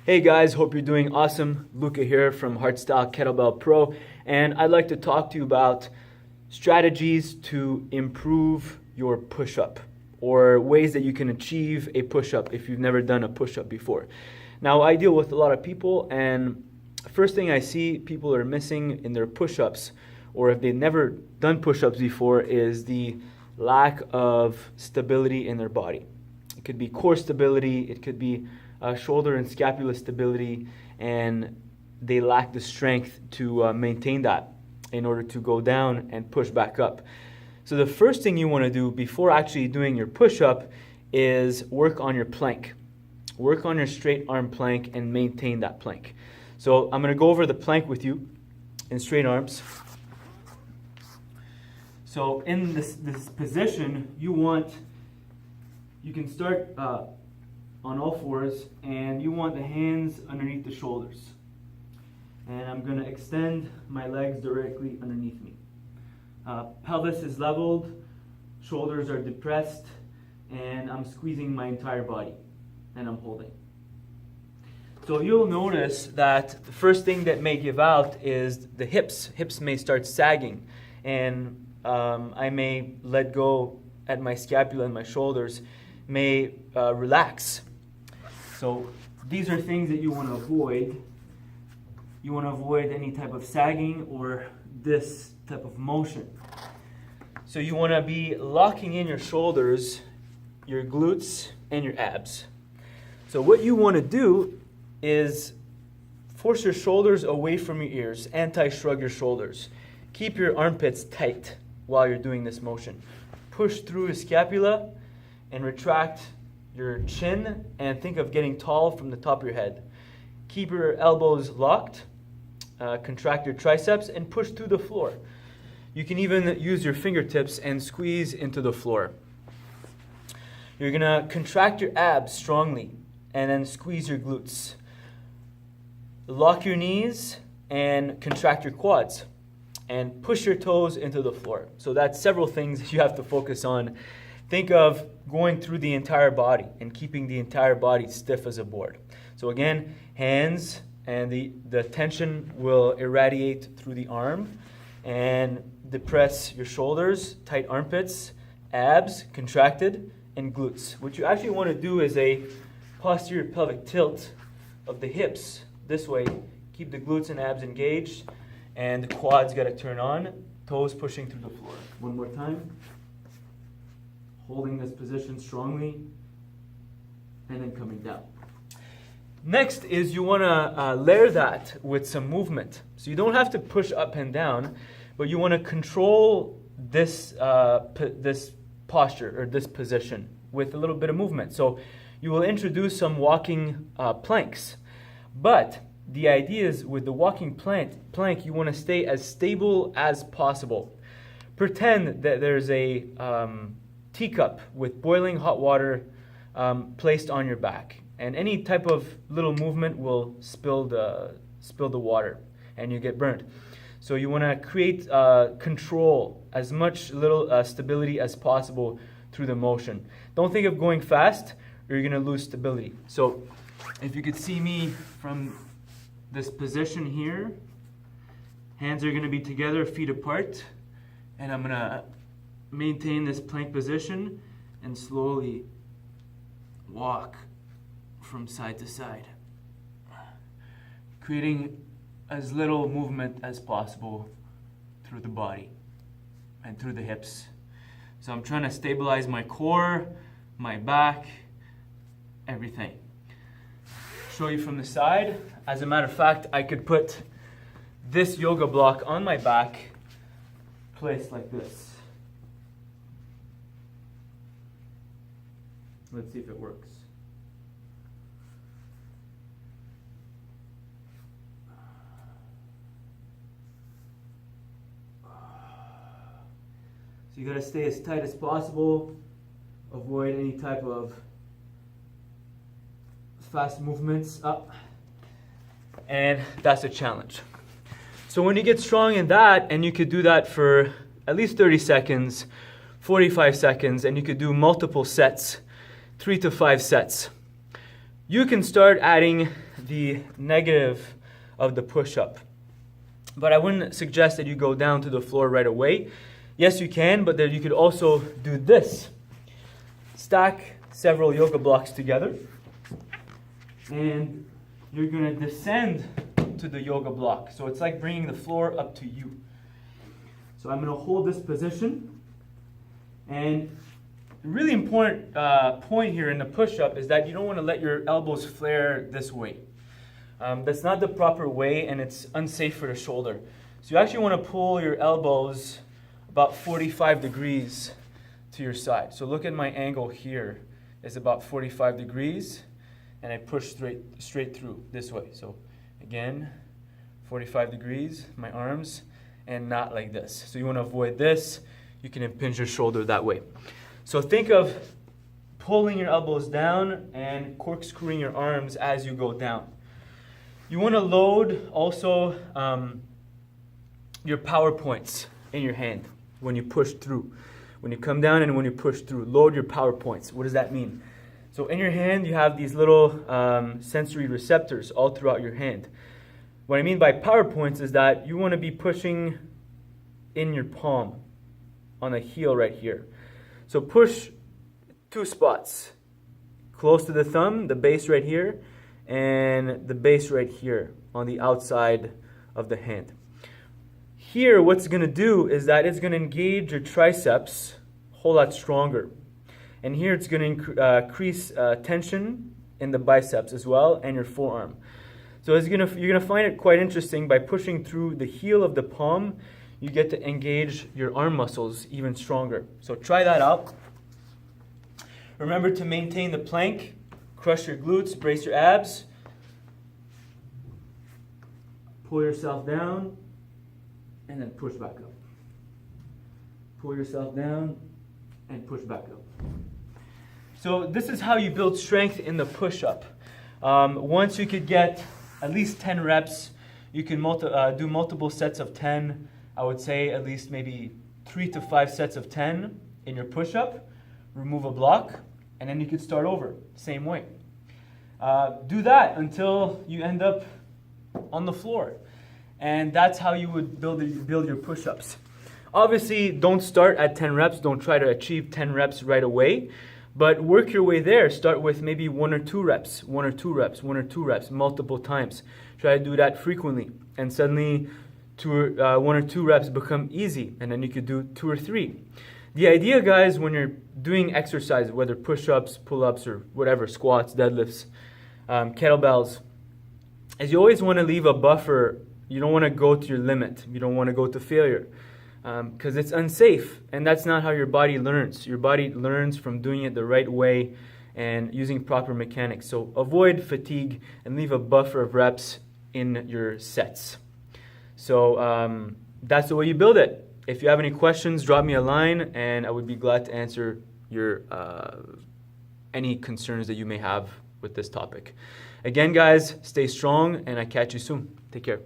Hey guys, hope you're doing awesome. Luca here from Hardstyle Kettlebell Pro, and I'd like to talk to you about strategies to improve your push-up, or ways that you can achieve a push-up if you've never done a push-up before. Now, I deal with a lot of people, and first thing I see people are missing in their push-ups, or if they've never done push-ups before, is the lack of stability in their body. It could be core stability, it could be shoulder and scapula stability, and they lack the strength to maintain that in order to go down and push back up. So the first thing you want to do before actually doing your push-up is work on your plank. Work on your straight arm plank and maintain that plank. So I'm going to go over the plank with you in straight arms. So in this position, you can start on all fours, and you want the hands underneath the shoulders. And I'm going to extend my legs directly underneath me. Pelvis is leveled, shoulders are depressed, and I'm squeezing my entire body, and I'm holding. So you'll notice that the first thing that may give out is the hips. Hips may start sagging, and I may let go at my scapula, and my shoulders may relax. So these are things that you want to avoid. You want to avoid any type of sagging or this type of motion. So you want to be locking in your shoulders, your glutes, and your abs. So what you want to do is force your shoulders away from your ears, anti-shrug your shoulders. Keep your armpits tight while you're doing this motion. Push through your scapula and retract your chin, and think of getting tall from the top of your head. Keep your elbows locked, contract your triceps, and push through the floor. You can even use your fingertips and squeeze into the floor. You're going to contract your abs strongly and then squeeze your glutes. Lock your knees and contract your quads and push your toes into the floor. So that's several things you have to focus on. Think of going through the entire body and keeping the entire body stiff as a board. So again, hands, and the tension will irradiate through the arm, and depress your shoulders, tight armpits, abs contracted, and glutes. What you actually want to do is a posterior pelvic tilt of the hips this way. Keep the glutes and abs engaged, and the quads got to turn on, toes pushing through the floor. One more time. Holding this position strongly, and then coming down. Next is you want to layer that with some movement. So you don't have to push up and down, but you want to control this this posture or this position with a little bit of movement. So you will introduce some walking planks, but the idea is with the walking plank, you want to stay as stable as possible. Pretend that there's a teacup with boiling hot water placed on your back, and any type of little movement will spill the water, and you get burnt. So you want to create control, as much little stability as possible through the motion. Don't think of going fast, or you're going to lose stability. So if you could see me from this position here, hands are going to be together, feet apart, and I'm going to maintain this plank position and slowly walk from side to side, creating as little movement as possible through the body and through the hips. So I'm trying to stabilize my core, my back, everything. Show you from the side. As a matter of fact, I could put this yoga block on my back, placed like this. Let's see if it works. So you got to stay as tight as possible. Avoid any type of fast movements up. And that's a challenge. So when you get strong in that, and you could do that for at least 30 seconds, 45 seconds, and you could do multiple sets, 3 to 5 sets. You can start adding the negative of the push-up. But I wouldn't suggest that you go down to the floor right away. Yes, you can, but then you could also do this. Stack several yoga blocks together, and you're going to descend to the yoga block. So it's like bringing the floor up to you. So I'm going to hold this position, and the really important point here in the push-up is that you don't want to let your elbows flare this way. That's not the proper way, and it's unsafe for the shoulder. So you actually want to pull your elbows about 45 degrees to your side. So look at my angle here. It's about 45 degrees, and I push straight through this way. So again, 45 degrees, my arms, and not like this. So you want to avoid this. You can impinge your shoulder that way. So think of pulling your elbows down and corkscrewing your arms as you go down. You want to load also your power points in your hand when you push through. When you come down and when you push through, load your power points. What does that mean? So in your hand, you have these little sensory receptors all throughout your hand. What I mean by power points is that you want to be pushing in your palm on the heel right here. So push 2 spots, close to the thumb, the base right here, and the base right here on the outside of the hand. Here, what's going to do is that it's going to engage your triceps a whole lot stronger. And here it's going to increase tension in the biceps as well and your forearm. So you're going to find it quite interesting. By pushing through the heel of the palm, you get to engage your arm muscles even stronger. So try that out. Remember to maintain the plank. Crush your glutes, brace your abs. Pull yourself down, and then push back up. Pull yourself down, and push back up. So this is how you build strength in the push-up. Once you could get at least 10 reps, you can do multiple sets of 10. I would say at least maybe 3 to 5 sets of 10 in your push-up. Remove a block, and then you could start over, same way. Do that until you end up on the floor. And that's how you would build your push-ups. Obviously, don't start at 10 reps. Don't try to achieve 10 reps right away. But work your way there. Start with maybe 1 or 2 reps, 1 or 2 reps, 1 or 2 reps, multiple times. Try to do that frequently. And suddenly, 1 or 2 reps become easy. And then you could do 2 or 3. The idea, guys, when you're doing exercise, whether push-ups, pull-ups, or whatever, squats, deadlifts, kettlebells, is you always want to leave a buffer. You don't want to go to your limit. You don't want to go to failure because it's unsafe, and that's not how your body learns. Your body learns from doing it the right way and using proper mechanics. So avoid fatigue and leave a buffer of reps in your sets. So that's the way you build it. If you have any questions, drop me a line, and I would be glad to answer your any concerns that you may have with this topic. Again, guys, stay strong, and I catch you soon. Take care.